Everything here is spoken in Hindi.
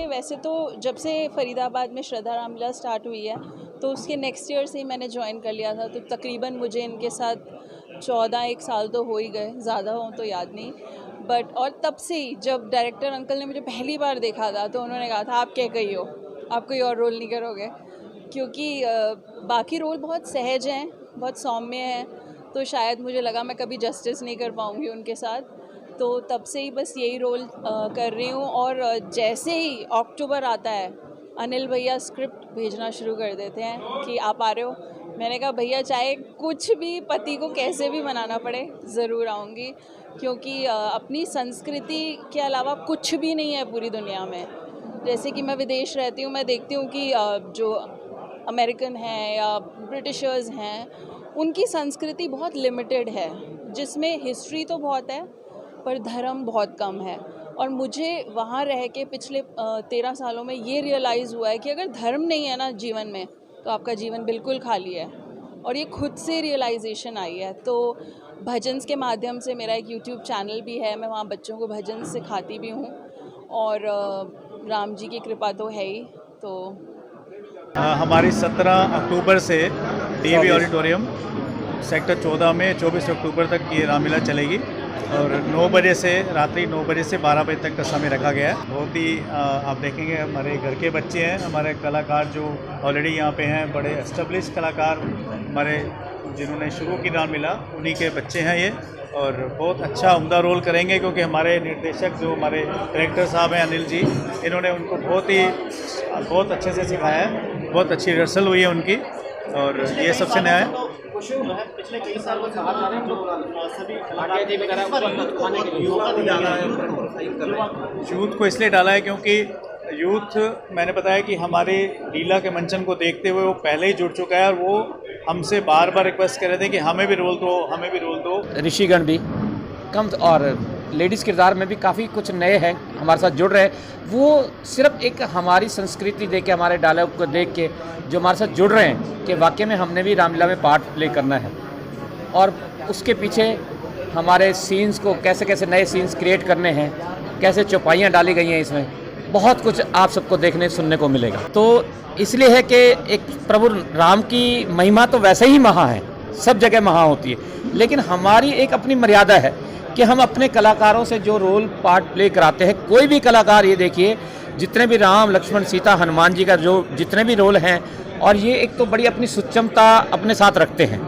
वैसे तो जब से फरीदाबाद में श्रद्धा रामलीला स्टार्ट हुई है तो उसके नेक्स्ट ईयर से ही मैंने ज्वाइन कर लिया था, तो तकरीबन मुझे इनके साथ 14-1 साल तो हो ही गए, ज़्यादा हो तो याद नहीं। बट और तब से ही जब डायरेक्टर अंकल ने मुझे पहली बार देखा था तो उन्होंने कहा था आप क्या कही हो, आप कोई और रोल नहीं करोगे, क्योंकि बाकी रोल बहुत सहज हैं, बहुत सौम्य हैं, तो शायद मुझे लगा मैं कभी जस्टिस नहीं कर पाऊँगी उनके साथ, तो तब से ही बस यही रोल कर रही हूँ। और जैसे ही अक्टूबर आता है अनिल भैया स्क्रिप्ट भेजना शुरू कर देते हैं कि आप आ रहे हो। मैंने कहा भैया चाहे कुछ भी पति को कैसे भी मनाना पड़े ज़रूर आऊँगी, क्योंकि अपनी संस्कृति के अलावा कुछ भी नहीं है पूरी दुनिया में। जैसे कि मैं विदेश रहती हूँ, मैं देखती हूँ कि जो अमेरिकन हैं या ब्रिटिशर्स हैं उनकी संस्कृति बहुत लिमिटेड है, जिसमें हिस्ट्री तो बहुत है पर धर्म बहुत कम है। और मुझे वहाँ रह के पिछले 13 सालों में ये रियलाइज़ हुआ है कि अगर धर्म नहीं है ना जीवन में तो आपका जीवन बिल्कुल खाली है, और ये खुद से रियलाइजेशन आई है। तो भजन के माध्यम से मेरा एक यूट्यूब चैनल भी है, मैं वहाँ बच्चों को भजन सिखाती भी हूँ, और राम जी की कृपा तो है ही। तो हमारी 17 अक्टूबर से टीवी ऑडिटोरियम सेक्टर 14 में 24 अक्टूबर तक ये रामलीला चलेगी, और 9 बजे से रात्रि 9 बजे से 12 बजे तक का समय रखा गया है। बहुत ही आप देखेंगे हमारे घर के बच्चे हैं, हमारे कलाकार जो ऑलरेडी यहाँ पे हैं, बड़े एस्टेब्लिश कलाकार हमारे जिन्होंने शुरू की रामलीला, उन्हीं के बच्चे हैं ये, और बहुत अच्छा उम्दा रोल करेंगे, क्योंकि हमारे निर्देशक जो हमारे डायरेक्टर साहब हैं अनिल जी, इन्होंने उनको बहुत अच्छे से सिखाया है, बहुत अच्छी रिहर्सल हुई है उनकी, और ये सबसे नया है। पिछले कई सालों से सभी यूथ को इसलिए डाला है क्योंकि यूथ, मैंने बताया कि हमारे लीला के मंचन को देखते हुए वो पहले ही जुड़ चुका है, और वो हमसे बार बार रिक्वेस्ट कर रहे थे कि हमें भी रोल दो, हमें भी रोल दो। ऋषिगण भी कम और लेडीज़ किरदार में भी काफ़ी कुछ नए हैं हमारे साथ जुड़ रहे हैं। वो सिर्फ एक हमारी संस्कृति देख के, हमारे डायलॉग को देख के जो हमारे साथ जुड़ रहे हैं कि वाकई में हमने भी रामलीला में पार्ट प्ले करना है, और उसके पीछे हमारे सीन्स को कैसे कैसे नए सीन्स क्रिएट करने हैं, कैसे चौपाइयाँ डाली गई हैं, इसमें बहुत कुछ आप सबको देखने सुनने को मिलेगा। तो इसलिए है कि एक प्रभु राम की महिमा तो वैसे ही महा है, सब जगह महा होती है, लेकिन हमारी एक अपनी मर्यादा है कि हम अपने कलाकारों से जो रोल पार्ट प्ले कराते हैं, कोई भी कलाकार, ये देखिए जितने भी राम लक्ष्मण सीता हनुमान जी का जो जितने भी रोल हैं, और ये एक तो बड़ी अपनी सुचमता अपने साथ रखते हैं।